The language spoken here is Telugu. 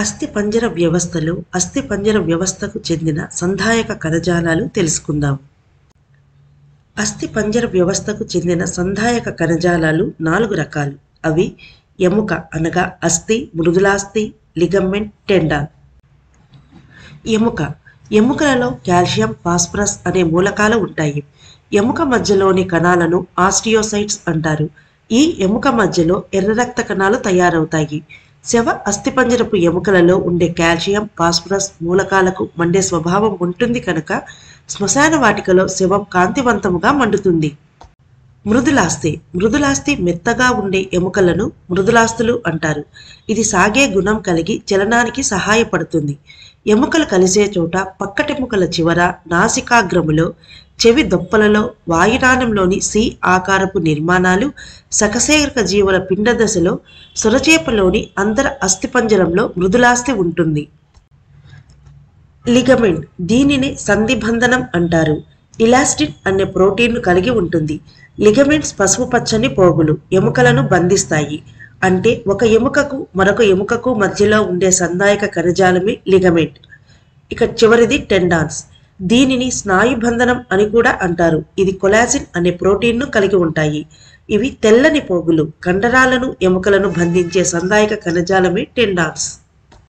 అస్థిపంజర వ్యవస్థలో అస్థిపంజర వ్యవస్థకు చెందిన సంధాయక కణజాలాలు తెలుసుకుందాం. అస్థిపంజర వ్యవస్థకు చెందిన సంధాయక కణజాలాలు 4 రకాలు. అవి ఎముక అనగా అస్థి, మృదులాస్థి, లిగమెంట్, టెండాన్. ఎముకలలో కాల్షియం, ఫాస్ఫరస్ అనే మూలకాలు ఉంటాయి. ఎముక మధ్యలోని కణాలను ఆస్టియోసైట్స్ అంటారు. ఈ ఎముక మధ్యలో ఎర్ర రక్త కణాలు తయారవుతాయి. శవ అస్థిపంజరపు ఎముకలలో ఉండే కాల్షియం, ఫాస్ఫరస్ మూలకాలకు మండే స్వభావం ఉంటుంది కనుక శ్మశాన వాటికలో శవం కాంతివంతముగా మండుతుంది. మృదులాస్థి మెత్తగా ఉండే ఎముకలను మృదులాస్థులు అంటారు. ఇది సాగే గుణం కలిగి చలనానికి సహాయపడుతుంది. ఎముకలు కలిసే చోట పక్కటెముకల చివర, నాసికాగ్రములో, చెవి దొప్పలలో, వాయునాళంలోని సి ఆకారపు నిర్మాణాలు, సకశేరుక జీవుల పిండ దశలో, సొరచేపలోని అంతర అస్థిపంజరంలో మృదులాస్థి ఉంటుంది. లిగమెంట్, దీనిని సంధిబంధనం అంటారు. ఇలాస్టిన్ అనే ప్రోటీన్ను కలిగి ఉంటుంది. లిగమెంట్స్ పసుపు పచ్చని పోగులు ఎముకలను బంధిస్తాయి. అంటే ఒక ఎముకకు మరొక ఎముకకు మధ్యలో ఉండే సంధాయక కణజాలమే లిగమెంట్. ఇక చివరిది టెండాన్స్. దీనిని స్నాయుబంధనం అని కూడా అంటారు. ఇది కొలాజిన్ అనే ప్రోటీన్ను కలిగి ఉంటాయి. ఇవి తెల్లని పోగులు కండరాలను, ఎముకలను బంధించే సంధాయక కణజాలమే టెండాన్స్.